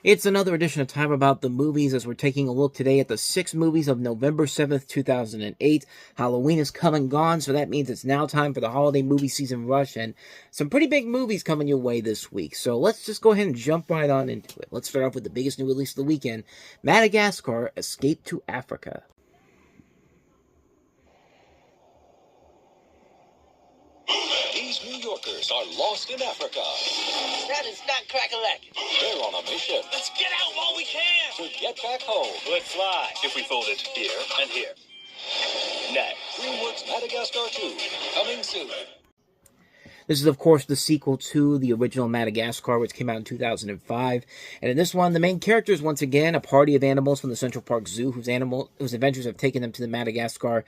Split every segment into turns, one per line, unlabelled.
It's another edition of Time About the Movies as we're taking a look today at the 6 movies of November 7th, 2008. Halloween is come and gone, so that means it's now time for the holiday movie season rush, and some pretty big movies coming your way this week. So let's just go ahead and jump right on into it. Let's start off with the biggest new release of the weekend, Madagascar, Escape to Africa.
These New Yorkers are lost in Africa.
That is not crack-a-lack.
They're on a mission
Let's get out while we can.
to get back home.
Let's fly. If we fold it here and here. Next.
Dreamworks Madagascar 2, coming soon.
This is, of course, the sequel to the original Madagascar, which came out in 2005. And in this one, the main character is once again a party of animals from the Central Park Zoo, whose adventures have taken them to the Madagascar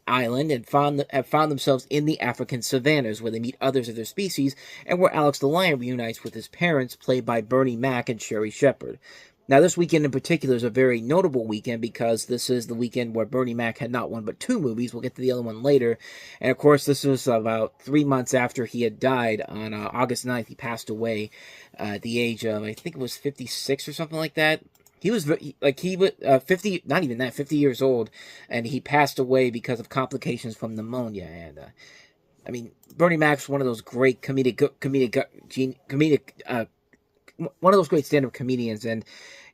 island and have found themselves in the African savannas, where they meet others of their species, and where Alex the lion reunites with his parents, played by Bernie Mac and Sherry Shepherd. Now, this weekend in particular is a very notable weekend because this is the weekend where Bernie Mac had not one but 2 movies. We'll get to the other one later. And, of course, this was about 3 months after he had died on August 9th. He passed away at the age of, I think it was 56 or something like that. He was, 50, not even that, 50 years old. And he passed away because of complications from pneumonia. And, I mean, Bernie Mac's one of those great one of those great stand-up comedians, and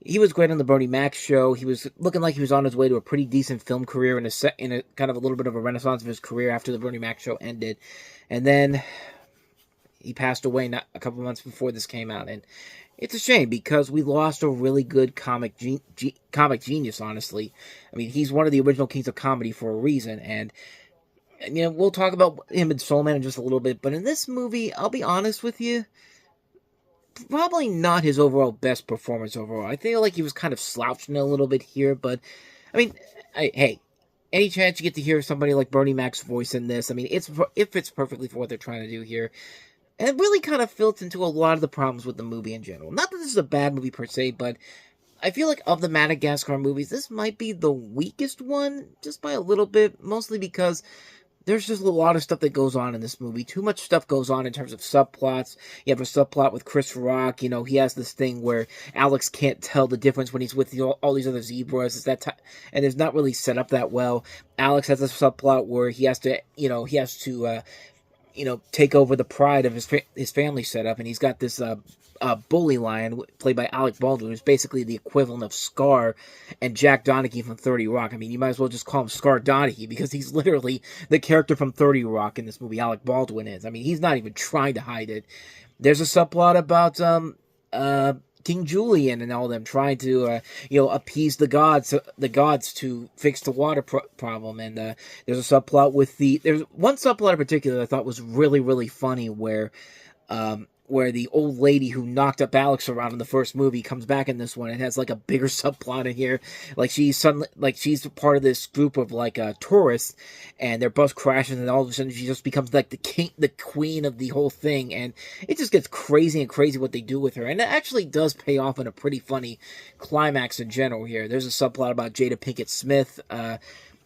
he was great on the Bernie Mac show. He was looking like he was on his way to a pretty decent film career in a kind of a little bit of a renaissance of his career after the Bernie Mac show ended. And then he passed away not a couple months before this came out, and it's a shame because we lost a really good comic genius, honestly. I mean, he's one of the original kings of comedy for a reason, and you know, we'll talk about him in Soul Man in just a little bit, but in this movie, I'll be honest with you, probably not his overall best performance overall. I feel like he was kind of slouching a little bit here, but, I mean, hey, any chance you get to hear somebody like Bernie Mac's voice in this, I mean, it fits perfectly for what they're trying to do here. And it really kind of fits into a lot of the problems with the movie in general. Not that this is a bad movie per se, but I feel like of the Madagascar movies, this might be the weakest one, just by a little bit, mostly because there's just a lot of stuff that goes on in this movie. Too much stuff goes on in terms of subplots. You have a subplot with Chris Rock. You know, he has this thing where Alex can't tell the difference when he's with all these other zebras. And it's not really set up that well. Alex has a subplot where he has to take over the pride of his family setup, and he's got this bully lion played by Alec Baldwin, who's basically the equivalent of Scar and Jack Donaghy from 30 Rock. I mean, you might as well just call him Scar Donaghy because he's literally the character from 30 Rock in this movie. Alec Baldwin is. I mean, he's not even trying to hide it. There's a subplot about King Julian and all them trying to appease the gods to fix the water problem. And there's a subplot there's one subplot in particular that I thought was really, really funny where the old lady who knocked up Alex around in the first movie comes back in this one and has like a bigger subplot in here. Like she's part of this group of tourists, and their bus crashes, and all of a sudden she just becomes like the queen of the whole thing, and it just gets crazy what they do with her, and it actually does pay off in a pretty funny climax in general here. There's a subplot about Jada Pinkett Smith,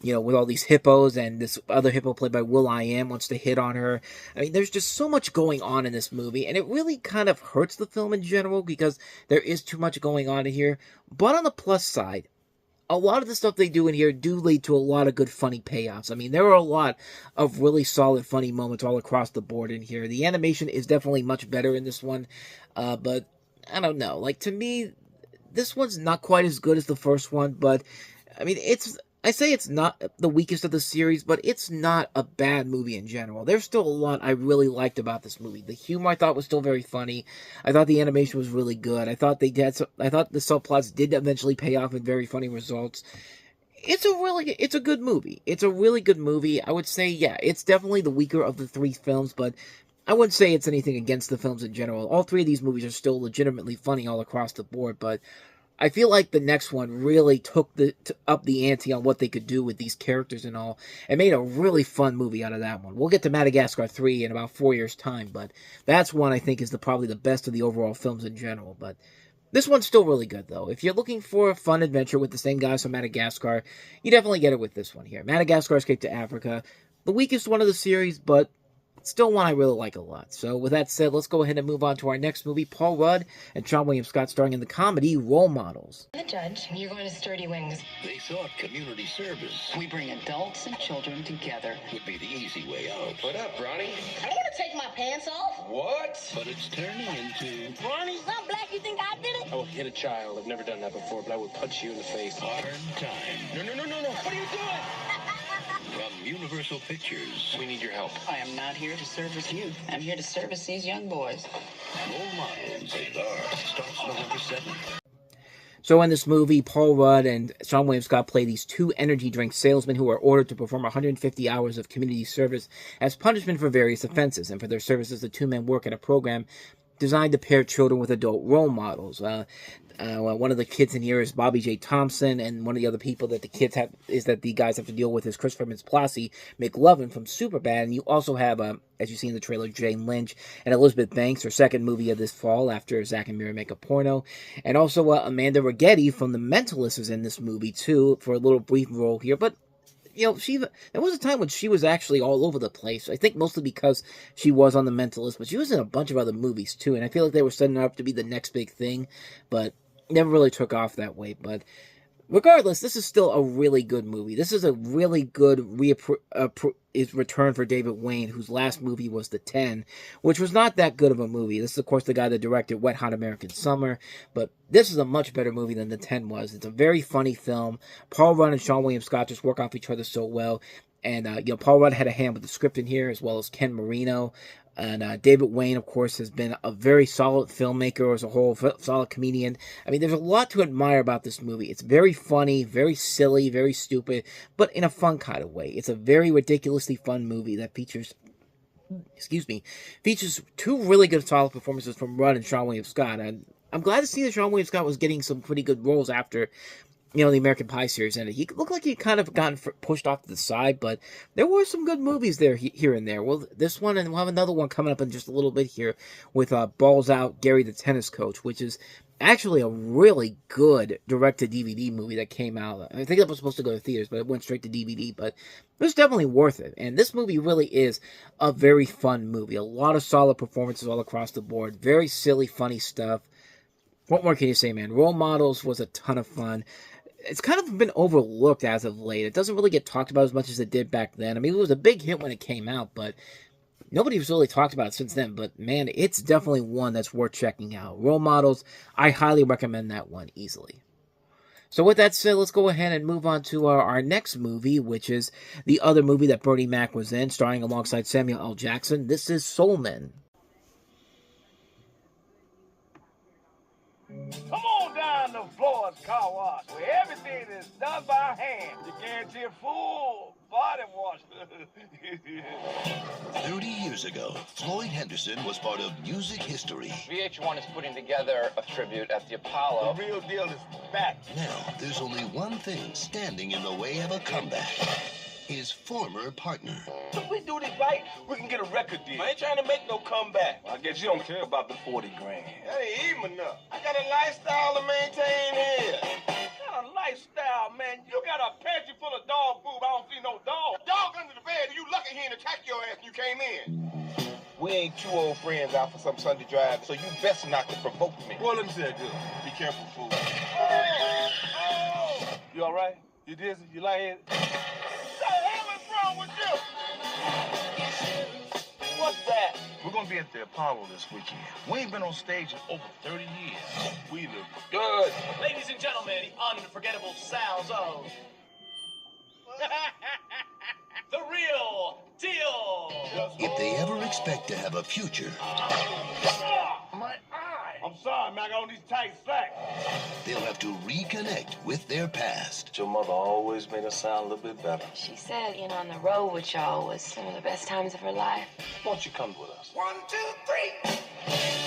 with all these hippos, and this other hippo played by will.i.am wants to hit on her. I mean, there's just so much going on in this movie, and it really kind of hurts the film in general because there is too much going on in here. But on the plus side, a lot of the stuff they do in here do lead to a lot of good funny payoffs. I mean, there are a lot of really solid funny moments all across the board in here. The animation is definitely much better in this one, but I don't know. Like, to me, this one's not quite as good as the first one, but I mean, I say it's not the weakest of the series, but it's not a bad movie in general. There's still a lot I really liked about this movie. The humor I thought was still very funny. I thought the animation was really good. I thought the subplots did eventually pay off in very funny results. It's a good movie. It's a really good movie. I would say, yeah, it's definitely the weaker of the 3 films, but I wouldn't say it's anything against the films in general. All 3 of these movies are still legitimately funny all across the board, but I feel like the next one really took up the ante on what they could do with these characters and all, and made a really fun movie out of that one. We'll get to Madagascar 3 in about 4 years' time, but that's one I think is probably the best of the overall films in general. But this one's still really good, though. If you're looking for a fun adventure with the same guys from Madagascar, you definitely get it with this one here. Madagascar Escape to Africa, the weakest one of the series, but still one I really like a lot. So with that said, let's go ahead and move on to our next movie, Paul Rudd and Sean William Scott starring in the comedy Role Models.
The judge, you're going to Sturdy Wings.
They thought community service
We bring adults and children together.
would be the easy way out.
What up, Ronnie?
I don't want to take my pants off.
What?
But it's turning into
Ronnie, I'm black. You think I did it?
I will hit a child. I've never done that before, but I would punch you in the face.
hard time.
No. What are you doing?
From Universal Pictures,
We need your help.
I am not here to service you. I'm here to service these young boys.
Role Models, starts November 7th.
So in this movie, Paul Rudd and Sean William Scott play these two energy drink salesmen who are ordered to perform 150 hours of community service as punishment for various offenses. And for their services, the two men work at a program designed to pair children with adult role models. One of the kids in here is Bobby J. Thompson, and one of the other people that the guys have to deal with is Christopher Mintz-Plasse McLovin from Superbad. And you also have, as you see in the trailer, Jane Lynch and Elizabeth Banks, her second movie of this fall after Zack and Miri Make a Porno. And also Amanda Rigetti from The Mentalist is in this movie too for a little brief role here. But you know, there was a time when she was actually all over the place. I think mostly because she was on The Mentalist, but she was in a bunch of other movies too. And I feel like they were setting her up to be the next big thing, but never really took off that way. But regardless, this is still a really good movie. This is a really good return for David Wayne, whose last movie was The 10, which was not that good of a movie. This is, of course, the guy that directed Wet Hot American Summer, but this is a much better movie than The 10 was. It's a very funny film. Paul Rudd and Sean William Scott just work off each other so well. And, Paul Rudd had a hand with the script in here, as well as Ken Marino. And David Wayne, of course, has been a very solid filmmaker as a whole, solid comedian. I mean, there's a lot to admire about this movie. It's very funny, very silly, very stupid, but in a fun kind of way. It's a very ridiculously fun movie that features two really good solid performances from Rudd and Sean William Scott. And I'm glad to see that Sean William Scott was getting some pretty good roles after the American Pie series ended. He looked like he kind of gotten pushed off to the side, but there were some good movies there here and there. Well, this one, and we'll have another one coming up in just a little bit here with Balls Out, Gary the Tennis Coach, which is actually a really good direct-to-DVD movie that came out. I think that was supposed to go to theaters, but it went straight to DVD, but it was definitely worth it. And this movie really is a very fun movie. A lot of solid performances all across the board. Very silly, funny stuff. What more can you say, man? Role Models was a ton of fun. It's kind of been overlooked as of late. It doesn't really get talked about as much as it did back then. I mean, it was a big hit when it came out, but nobody's really talked about it since then. But, man, it's definitely one that's worth checking out. Role Models, I highly recommend that one easily. So with that said, let's go ahead and move on to our next movie, which is the other movie that Bernie Mac was in, starring alongside Samuel L. Jackson. This is Soul Men.
Come on down to Floyd's Car Wash, where everything is done by hand. You guarantee a full body wash.
30 years ago, Floyd Henderson was part of music history.
VH1 is putting together a tribute at the Apollo.
The real deal is back.
Now, there's only one thing standing in the way of a comeback. His former partner.
If we do this right, we can get a record deal. I ain't trying to make no comeback. I guess you don't care about the 40 grand. That ain't even enough. I got a lifestyle to maintain here. What kind of lifestyle, man? You got a pantry full of dog food. I don't see no dog. Dog under the bed. You lucky he didn't attack your ass when you came in. We ain't two old friends out for some Sunday drive, so you best not to provoke me. Well, let me say it good. Be careful, fool. Oh! You all right? You dizzy? You lightheaded? With you? What's that? We're gonna be at the Apollo this weekend. We ain't been on stage in over 30 years. We look good.
Ladies and gentlemen, the unforgettable sounds of the real deal.
If they ever expect to have a future,
My eye. I'm sorry, man. I got on these tight slacks.
they'll have to reconnect with their past.
Your mother always made us sound a little bit better.
She said being on the road with y'all was some of the best times of her life.
Why don't you come with us?
1, 2, 3.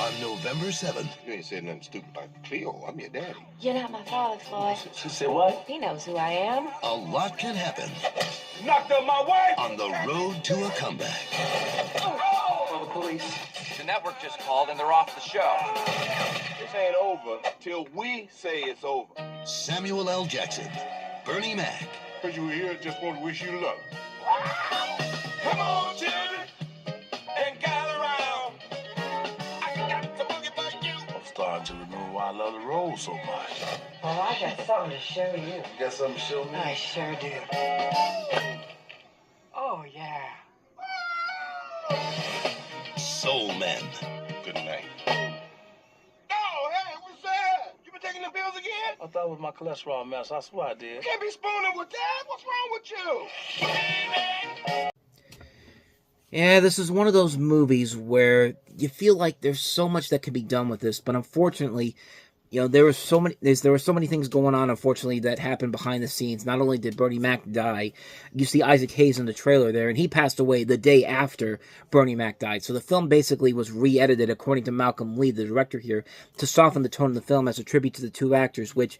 On November 7th,
You ain't said nothing stupid like Cleo. I'm your daddy.
You're not my father, Floyd.
She said what?
He knows who I am.
a lot can happen
Knocked up my wife.
on the road to a comeback.
Call the police. The network just called and they're off the show.
This ain't over till we say it's over.
Samuel L. Jackson, Bernie Mac,
Because you were here, just want to wish you luck. Come on, children. why I love the road so much.
Well, I got something to show you.
You got something to show me?
I sure do. Oh, yeah.
Soul Men.
Good night. Oh, hey, what's that? You been taking the pills again? I thought it was my cholesterol mess. I swear I did. You can't be spooning with that. What's wrong with you?
Yeah, this is one of those movies where you feel like there's so much that could be done with this, but unfortunately, you know, there were so many things going on, unfortunately, that happened behind the scenes. Not only did Bernie Mac die, you see Isaac Hayes in the trailer there, and he passed away the day after Bernie Mac died. So the film basically was re-edited, according to Malcolm Lee, the director here, to soften the tone of the film as a tribute to the two actors, which,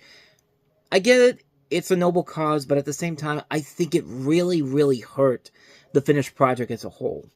I get it, it's a noble cause, but at the same time, I think it really, really hurt the finished project as a whole.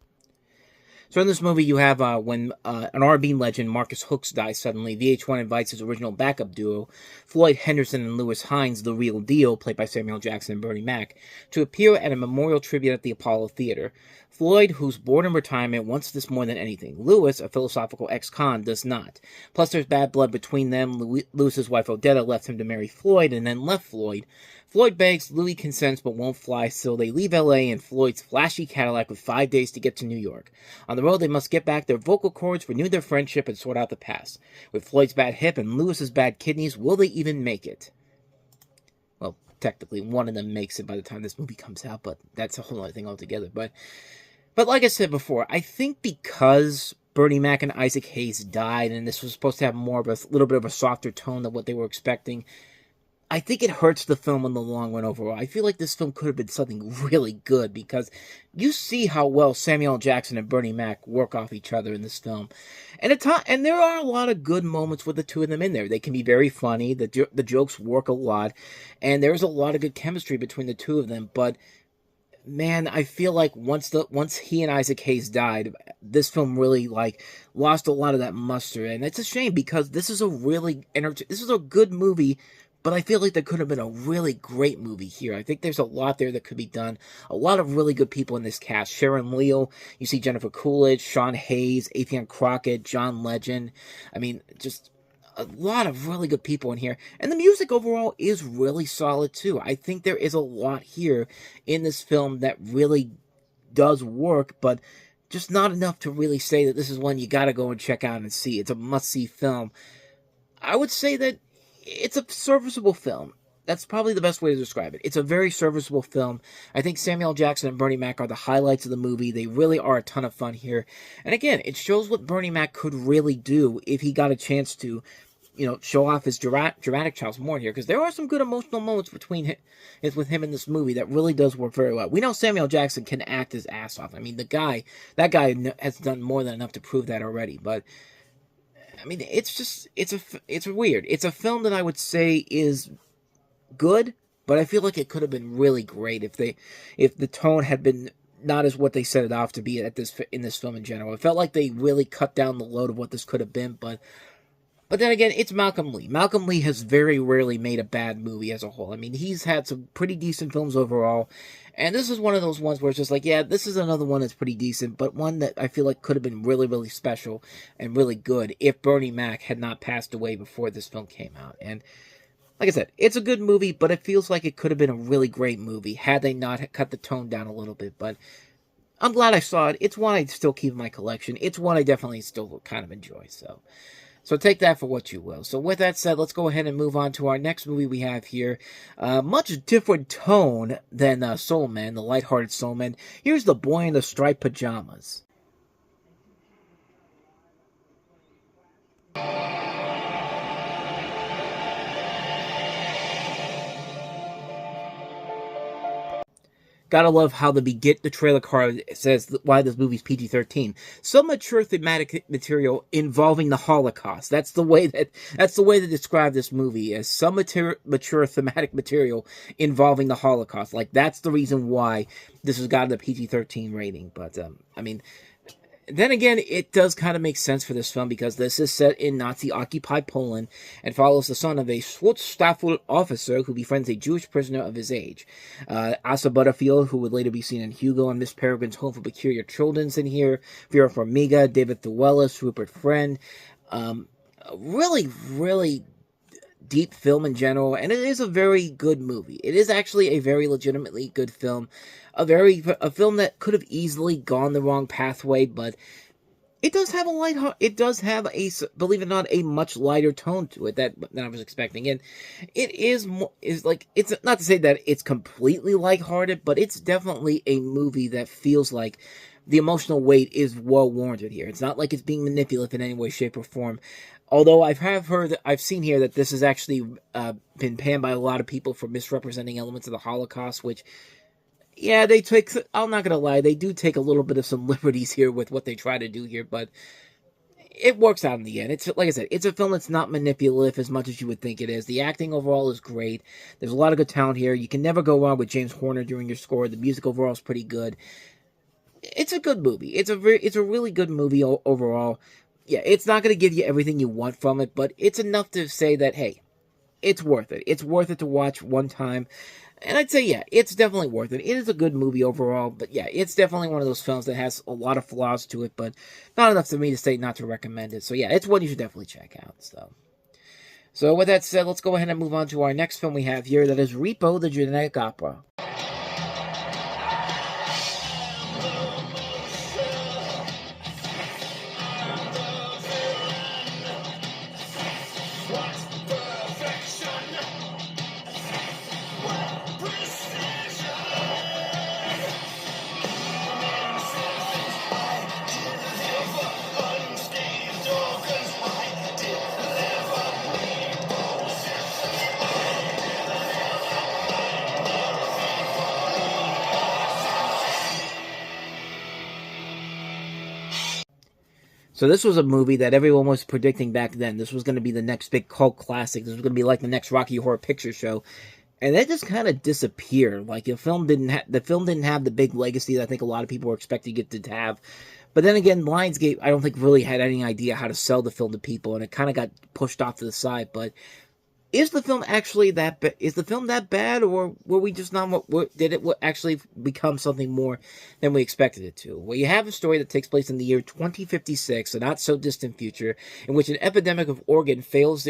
So in this movie, you have when an R&B legend, Marcus Hooks, dies suddenly, VH1 invites his original backup duo, Floyd Henderson and Lewis Hines, the real deal, played by Samuel Jackson and Bernie Mac, to appear at a memorial tribute at the Apollo Theater. Floyd, who's bored in retirement, wants this more than anything. Lewis, a philosophical ex-con, does not. Plus, there's bad blood between them. Lewis's wife Odetta left him to marry Floyd and then left Floyd. Floyd begs, Louis consents but won't fly, so they leave LA in Floyd's flashy Cadillac with 5 days to get to New York. On the road, they must get back their vocal cords, renew their friendship, and sort out the past. With Floyd's bad hip and Lewis's bad kidneys, will they even make it? Well, technically, one of them makes it by the time this movie comes out, but that's a whole other thing altogether. But like I said before, I think because Bernie Mac and Isaac Hayes died, and this was supposed to have more of a little bit of a softer tone than what they were expecting, I think it hurts the film in the long run overall. I feel like this film could have been something really good because you see how well Samuel L. Jackson and Bernie Mac work off each other in this film. And there are a lot of good moments with the two of them in there. They can be very funny. The jokes work a lot. And there's a lot of good chemistry between the two of them. But, man, I feel like once he and Isaac Hayes died, this film really, lost a lot of that muster. And it's a shame because this is a good movie. But I feel like there could have been a really great movie here. I think there's a lot there that could be done. A lot of really good people in this cast. Sharon Leal, you see Jennifer Coolidge, Sean Hayes, Afian Crockett, John Legend. I mean, just a lot of really good people in here. And the music overall is really solid too. I think there is a lot here in this film that really does work, but just not enough to really say that this is one you gotta go and check out and see. It's a must-see film. I would say that it's a serviceable film. That's probably the best way to describe it. It's a very serviceable film. I think Samuel Jackson and Bernie Mac are the highlights of the movie. They really are a ton of fun here. And again, it shows what Bernie Mac could really do if he got a chance to, show off his dramatic chops more here. Because there are some good emotional moments with him in this movie that really does work very well. We know Samuel Jackson can act his ass off. I mean, that guy has done more than enough to prove that already. But I mean, it's weird. It's a film that I would say is good, but I feel like it could have been really great if the tone had been not as what they set it off to be in this film in general. It felt like they really cut down the load of what this could have been, but then again, it's Malcolm Lee. Malcolm Lee has very rarely made a bad movie as a whole. I mean, he's had some pretty decent films overall, and this is one of those ones where it's just like, yeah, this is another one that's pretty decent, but one that I feel like could have been really, really special and really good if Bernie Mac had not passed away before this film came out. And like I said, it's a good movie, but it feels like it could have been a really great movie had they not cut the tone down a little bit. But I'm glad I saw it. It's one I still keep in my collection. It's one I definitely still kind of enjoy, So take that for what you will. So with that said, let's go ahead and move on to our next movie we have here. Much different tone than Soul Man, the lighthearted Soul Man. Here's The Boy in the Striped Pjyamas. Gotta love how the trailer card says why this movie's PG-13. Some mature thematic material involving the Holocaust. That's the way to describe this movie, as some mature thematic material involving the Holocaust. Like, that's the reason why this has got a PG-13 rating. But I mean, then again, it does kind of make sense for this film because this is set in Nazi-occupied Poland and follows the son of a Schutzstaffel officer who befriends a Jewish prisoner of his age. Asa Butterfield, who would later be seen in Hugo and Miss Peregrine's Home for Peculiar Children's in here. Vera Farmiga, David Thewellis, Rupert Friend. a really, really deep film in general, and it is a very good movie. It is actually a very legitimately good film. A film that could have easily gone the wrong pathway, but it does have it does have a, believe it or not, a much lighter tone to it than I was expecting. And it is it's not to say that it's completely lighthearted, but it's definitely a movie that feels like the emotional weight is well warranted here. It's not like it's being manipulative in any way, shape, or form. Although I've seen here that this has actually been panned by a lot of people for misrepresenting elements of the Holocaust, which, yeah, I'm not gonna lie, they do take a little bit of some liberties here with what they try to do here, but it works out in the end. It's, like I said, it's a film that's not manipulative as much as you would think it is. The acting overall is great. There's a lot of good talent here. You can never go wrong with James Horner doing your score. The music overall is pretty good. It's a good movie. It's a really good movie overall. Yeah, it's not going to give you everything you want from it, but it's enough to say that, hey, it's worth it. It's worth it to watch one time. And I'd say, yeah, it's definitely worth it. It is a good movie overall, but yeah, it's definitely one of those films that has a lot of flaws to it, but not enough for me to say not to recommend it. So yeah, it's one you should definitely check out. So with that said, let's go ahead and move on to our next film we have here. That is Repo, the Genetic Opera. So this was a movie that everyone was predicting back then. This was going to be the next big cult classic. This was going to be like the next Rocky Horror Picture Show. And that just kind of disappeared. Like, the film didn't have the big legacy that I think a lot of people were expecting it to have. But then again, Lionsgate, I don't think really had any idea how to sell the film to people, and it kind of got pushed off to the side. But is the film actually that is the film that bad, or were we just not, did it actually become something more than we expected it to? Well, you have a story that takes place in the year 2056, a not so distant future, in which an epidemic of organ failures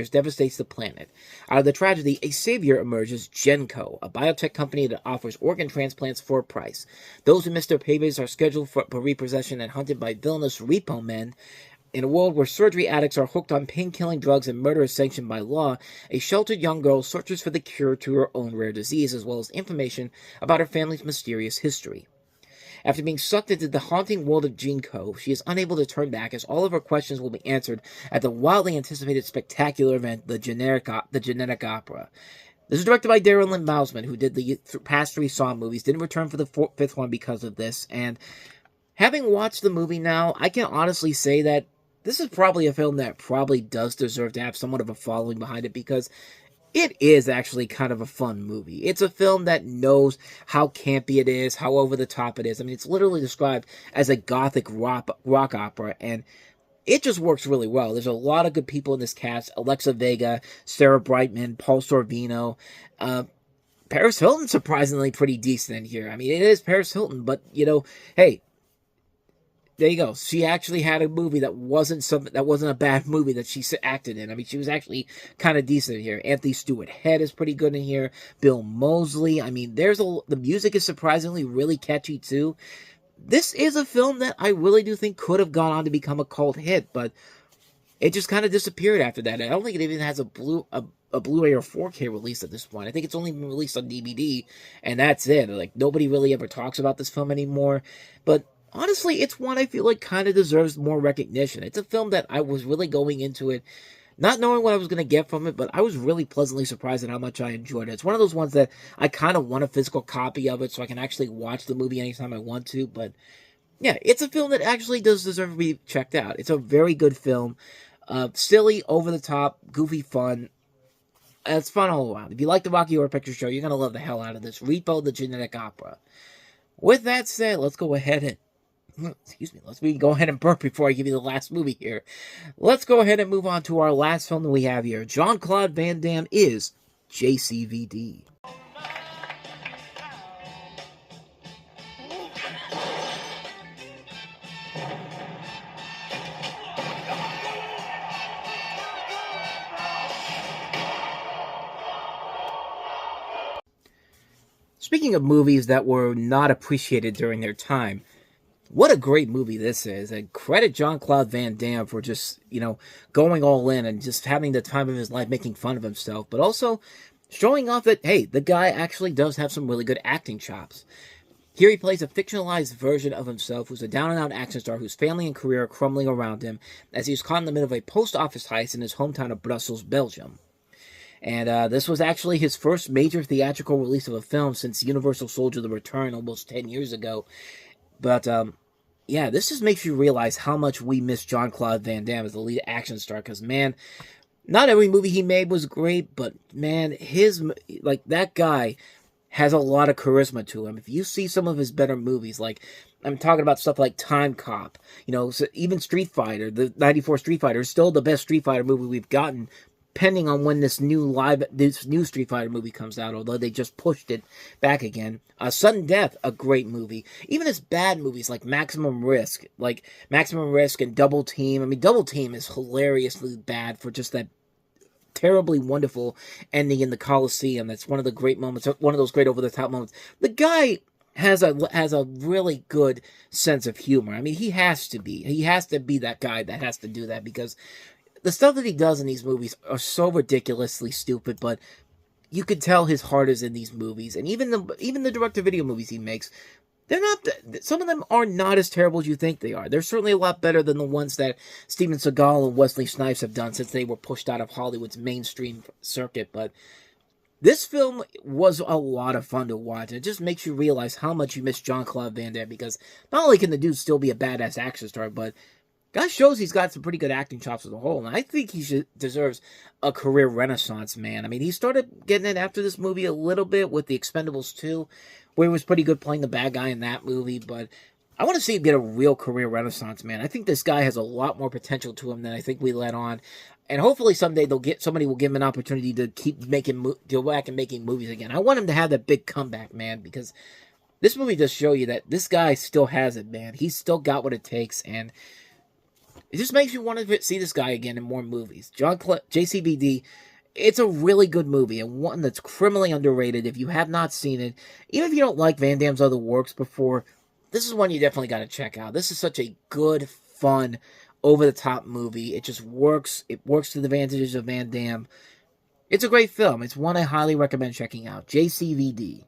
devastates the planet. Out of the tragedy, a savior emerges, Genco, a biotech company that offers organ transplants for a price. Those who miss their payments are scheduled for repossession and hunted by villainous repo men. In a world where surgery addicts are hooked on pain-killing drugs and murder is sanctioned by law, a sheltered young girl searches for the cure to her own rare disease, as well as information about her family's mysterious history. After being sucked into the haunting world of Genco, she is unable to turn back, as all of her questions will be answered at the wildly anticipated spectacular event, the Genetic Opera. This is directed by Darren Lynn Bousman, who did the past 3 Saw movies, didn't return for the 5th one because of this, and having watched the movie now, I can honestly say that this is probably a film that probably does deserve to have somewhat of a following behind it, because it is actually kind of a fun movie. It's a film that knows how campy it is, how over the top it is. I mean, it's literally described as a gothic rock opera, and it just works really well. There's a lot of good people in this cast. Alexa Vega, Sarah Brightman, Paul Sorvino, Paris Hilton, surprisingly pretty decent in here. I mean, it is Paris Hilton, but, hey, there you go. She actually had a movie that wasn't a bad movie that she acted in. I mean, she was actually kind of decent here. Anthony Stewart Head is pretty good in here. Bill Moseley. I mean, the music is surprisingly really catchy too. This is a film that I really do think could have gone on to become a cult hit, but it just kind of disappeared after that. I don't think it even has a Blu-ray or 4K release at this point. I think it's only been released on DVD, and that's it. Like, nobody really ever talks about this film anymore. But honestly, it's one I feel like kind of deserves more recognition. It's a film that I was really going into it not knowing what I was going to get from it, but I was really pleasantly surprised at how much I enjoyed it. It's one of those ones that I kind of want a physical copy of it so I can actually watch the movie anytime I want to, but yeah, it's a film that actually does deserve to be checked out. It's a very good film. Silly, over-the-top, goofy fun. It's fun all around. If you like the Rocky Horror Picture Show, you're going to love the hell out of this. Repo, the Genetic Opera. With that said, let's go ahead and go ahead and burp before I give you the last movie here. Let's go ahead and move on to our last film that we have here. Jean-Claude Van Damme is JCVD. Speaking of movies that were not appreciated during their time, what a great movie this is. And credit Jean-Claude Van Damme for just, going all in and just having the time of his life making fun of himself, but also showing off that, hey, the guy actually does have some really good acting chops. Here he plays a fictionalized version of himself who's a down-and-out action star whose family and career are crumbling around him as he's caught in the middle of a post-office heist in his hometown of Brussels, Belgium. And this was actually his first major theatrical release of a film since Universal Soldier: The Return almost 10 years ago. But, yeah, this just makes you realize how much we miss Jean-Claude Van Damme as the lead action star. Because, man, not every movie he made was great, but, man, that guy has a lot of charisma to him. If you see some of his better movies, like, I'm talking about stuff like Time Cop, so even Street Fighter, the 94 Street Fighter is still the best Street Fighter movie we've gotten, pending on when this new Street Fighter movie comes out, although they just pushed it back again. Sudden Death, a great movie. Even his bad movies like Maximum Risk and Double Team. I mean, Double Team is hilariously bad for just that terribly wonderful ending in the Coliseum. That's one of the great moments, one of those great over-the-top moments. The guy has a really good sense of humor. I mean, he has to be that guy that has to do that, because the stuff that he does in these movies are so ridiculously stupid, but you can tell his heart is in these movies. And even the direct-to-video movies he makes, some of them are not as terrible as you think they are. They're certainly a lot better than the ones that Steven Seagal and Wesley Snipes have done since they were pushed out of Hollywood's mainstream circuit. But this film was a lot of fun to watch. It just makes you realize how much you miss Jean-Claude Van Damme, because not only can the dude still be a badass action star, but guy shows he's got some pretty good acting chops as a whole, and I think he deserves a career renaissance, man. I mean, he started getting it after this movie a little bit with The Expendables 2, where he was pretty good playing the bad guy in that movie, but I want to see him get a real career renaissance, man. I think this guy has a lot more potential to him than I think we let on, and hopefully someday somebody will give him an opportunity to go back and making movies again. I want him to have that big comeback, man, because this movie does show you that this guy still has it, man. He's still got what it takes, and it just makes you want to see this guy again in more movies. JCVD, it's a really good movie, and one that's criminally underrated if you have not seen it. Even if you don't like Van Damme's other works before, this is one you definitely got to check out. This is such a good, fun, over-the-top movie. It just works. It works to the advantages of Van Damme. It's a great film. It's one I highly recommend checking out. JCVD.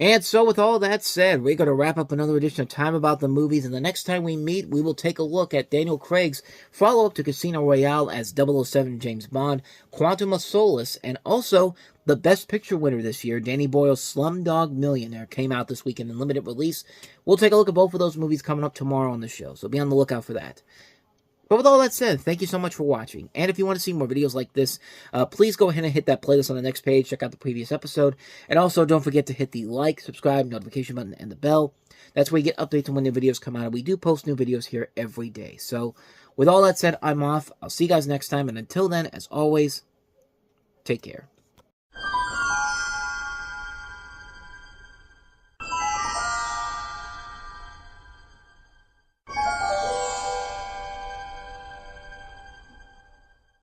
And so with all that said, we're going to wrap up another edition of Time About the Movies, and the next time we meet, we will take a look at Daniel Craig's follow-up to Casino Royale as 007 James Bond, Quantum of Solace, and also the Best Picture winner this year, Danny Boyle's Slumdog Millionaire, came out this weekend in limited release. We'll take a look at both of those movies coming up tomorrow on the show, so be on the lookout for that. But with all that said, thank you so much for watching. And if you want to see more videos like this, please go ahead and hit that playlist on the next page. Check out the previous episode. And also, don't forget to hit the like, subscribe, notification button, and the bell. That's where you get updates on when new videos come out. And we do post new videos here every day. So, with all that said, I'm off. I'll see you guys next time. And until then, as always, take care.